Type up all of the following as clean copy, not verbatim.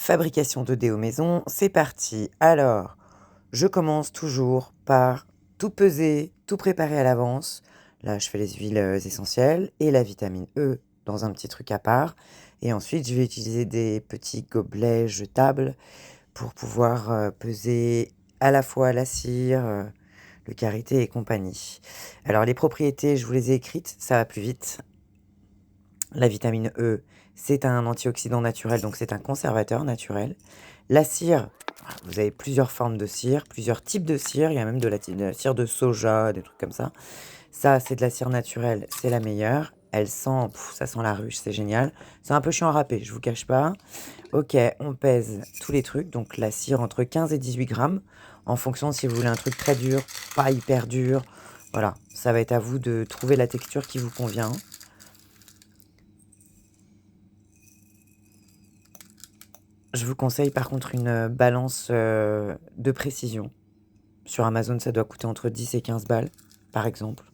Fabrication de déo maison, c'est parti. Alors, je commence toujours par tout peser, tout préparer à l'avance. Là, je fais les huiles essentielles et la vitamine E dans un petit truc à part. Et ensuite, je vais utiliser des petits gobelets jetables pour pouvoir peser à la fois la cire, le karité et compagnie. Alors, les propriétés, je vous les ai écrites, ça va plus vite. La vitamine E, c'est un antioxydant naturel, donc c'est un conservateur naturel. La cire, vous avez plusieurs formes de cire, plusieurs types de cire. Il y a même de la cire de soja, des trucs comme ça. Ça, c'est de la cire naturelle, c'est la meilleure. Elle sent, ça sent la ruche, c'est génial. C'est un peu chiant à râper, je vous cache pas. Ok, on pèse tous les trucs. Donc la cire entre 15 et 18 grammes, en fonction si vous voulez un truc très dur, pas hyper dur. Voilà, ça va être à vous de trouver la texture qui vous convient. Je vous conseille par contre une balance de précision. Sur Amazon, ça doit coûter entre 10 et 15 balles, par exemple.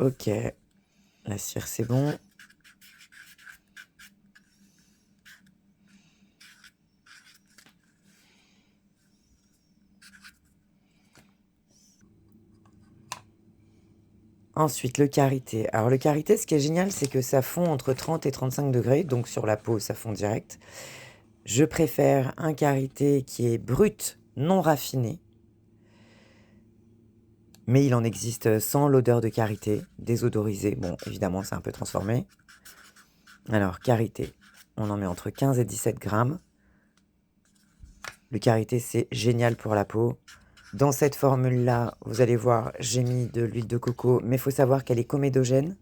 Ok, la cire c'est bon. Ensuite, le karité. Alors le karité, ce qui est génial, c'est que ça fond entre 30 et 35 degrés, donc sur la peau, ça fond direct. Je préfère un karité qui est brut, non raffiné, mais il en existe sans l'odeur de karité, désodorisé. Bon, évidemment, c'est un peu transformé. Alors, karité, on en met entre 15 et 17 grammes. Le karité, c'est génial pour la peau. Dans cette formule-là, vous allez voir, j'ai mis de l'huile de coco, mais il faut savoir qu'elle est comédogène.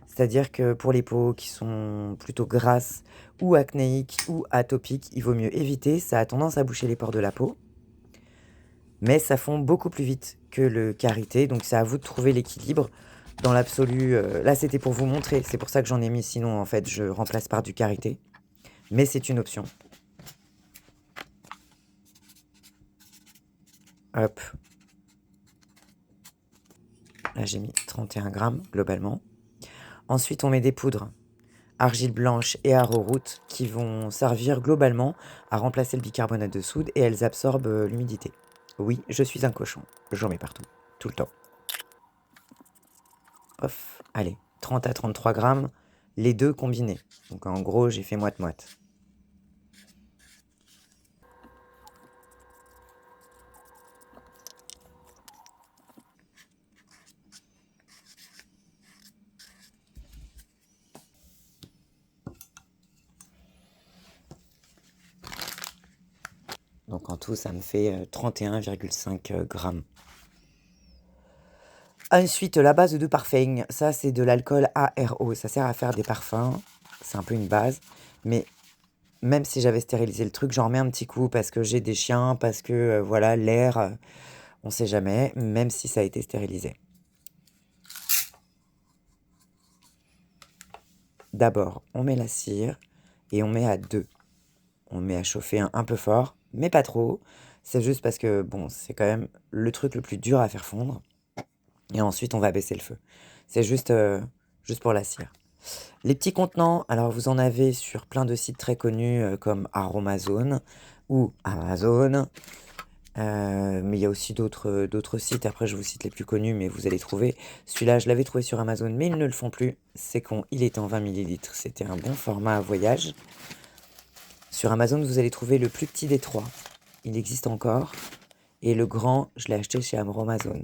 C'est-à-dire que pour les peaux qui sont plutôt grasses ou acnéiques ou atopiques, il vaut mieux éviter. Ça a tendance à boucher les pores de la peau. Mais ça fond beaucoup plus vite que le karité. Donc c'est à vous de trouver l'équilibre. Dans l'absolu, là c'était pour vous montrer. C'est pour ça que j'en ai mis. Sinon, en fait, je remplace par du karité. Mais c'est une option. Hop. Là, j'ai mis 31 grammes globalement. Ensuite, on met des poudres, argile blanche et arrowroot, qui vont servir globalement à remplacer le bicarbonate de soude et elles absorbent l'humidité. Oui, je suis un cochon. J'en mets partout, tout le temps. Off, allez, 30 à 33 grammes, les deux combinés. Donc en gros, j'ai fait moite-moite. Donc en tout, ça me fait 31,5 grammes. Ensuite, la base de parfum, ça c'est de l'alcool ARO. Ça sert à faire des parfums. C'est un peu une base. Mais même si j'avais stérilisé le truc, j'en remets un petit coup parce que j'ai des chiens, parce que voilà, l'air, on sait jamais, même si ça a été stérilisé. D'abord, on met la cire et on met à 2. On met à chauffer un peu fort, mais pas trop. C'est juste parce que, bon, c'est quand même le truc le plus dur à faire fondre. Et ensuite, on va baisser le feu. C'est juste pour la cire. Les petits contenants, alors vous en avez sur plein de sites très connus comme Aromazone ou Amazon. Mais il y a aussi d'autres sites. Après, je vous cite les plus connus, mais vous allez trouver. Celui-là, je l'avais trouvé sur Amazon, mais ils ne le font plus. C'est con, il est en 20 millilitres. C'était un bon format à voyage. Sur Amazon, vous allez trouver le plus petit des trois. Il existe encore. Et le grand, je l'ai acheté chez Amazon.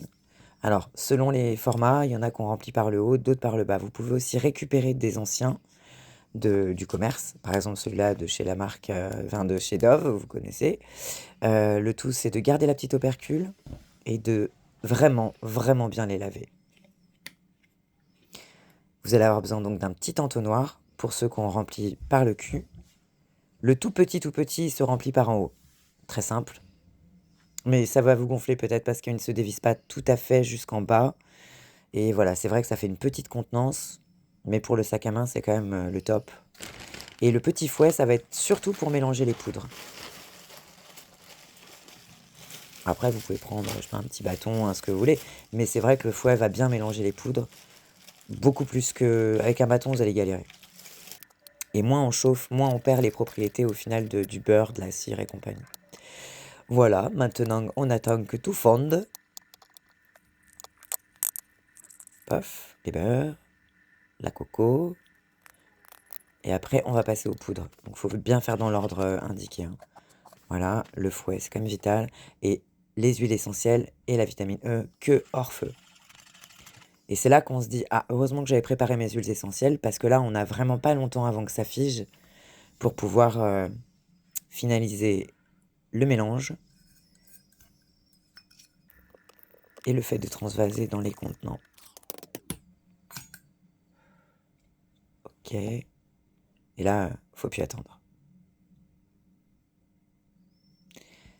Alors, selon les formats, il y en a qu'on remplit par le haut, d'autres par le bas. Vous pouvez aussi récupérer des anciens du commerce. Par exemple, celui-là de chez la marque de chez Dove, vous connaissez. Le tout, c'est de garder la petite opercule et de vraiment, vraiment bien les laver. Vous allez avoir besoin donc d'un petit entonnoir pour ceux qu'on remplit par le cul. Le tout petit se remplit par en haut. Très simple. Mais ça va vous gonfler peut-être parce qu'il ne se dévisse pas tout à fait jusqu'en bas. Et voilà, c'est vrai que ça fait une petite contenance. Mais pour le sac à main, c'est quand même le top. Et le petit fouet, ça va être surtout pour mélanger les poudres. Après, vous pouvez prendre, je sais pas, un petit bâton, ce que vous voulez. Mais c'est vrai que le fouet va bien mélanger les poudres. Beaucoup plus qu'avec un bâton, vous allez galérer. Et moins on chauffe, moins on perd les propriétés au final du beurre, de la cire et compagnie. Voilà, maintenant on attend que tout fonde. Paf, les beurres, la coco. Et après, on va passer aux poudres. Donc, il faut bien faire dans l'ordre indiqué, hein. Voilà, le fouet, c'est quand même vital. Et les huiles essentielles et la vitamine E que hors feu. Et c'est là qu'on se dit, ah, heureusement que j'avais préparé mes huiles essentielles, parce que là, on n'a vraiment pas longtemps avant que ça fige pour pouvoir finaliser le mélange et le fait de transvaser dans les contenants. Ok. Et là, faut plus attendre.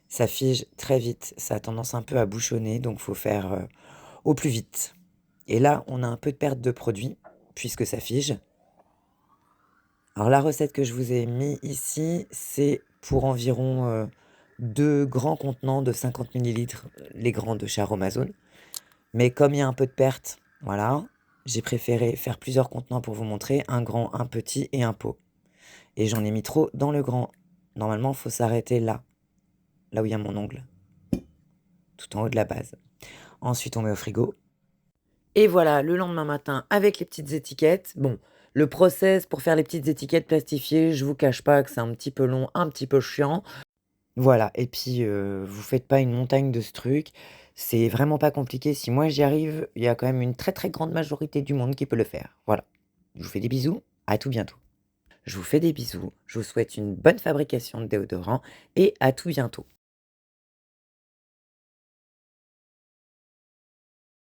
Ça fige très vite, ça a tendance un peu à bouchonner, donc faut faire au plus vite. Et là, on a un peu de perte de produit, puisque ça fige. Alors la recette que je vous ai mis ici, c'est pour environ 2 grands contenants de 50 millilitres, les grands de chez Aromazone. Mais comme il y a un peu de perte, voilà, j'ai préféré faire plusieurs contenants pour vous montrer, un grand, un petit et un pot. Et j'en ai mis trop dans le grand. Normalement, il faut s'arrêter là, là où il y a mon ongle, tout en haut de la base. Ensuite, on met au frigo. Et voilà, le lendemain matin, avec les petites étiquettes. Bon, le process pour faire les petites étiquettes plastifiées, je vous cache pas que c'est un petit peu long, un petit peu chiant. Voilà, et puis vous faites pas une montagne de ce truc. C'est vraiment pas compliqué. Si moi j'y arrive, il y a quand même une très très grande majorité du monde qui peut le faire. Voilà. Je vous fais des bisous, à tout bientôt. Je vous fais des bisous, je vous souhaite une bonne fabrication de déodorant et à tout bientôt.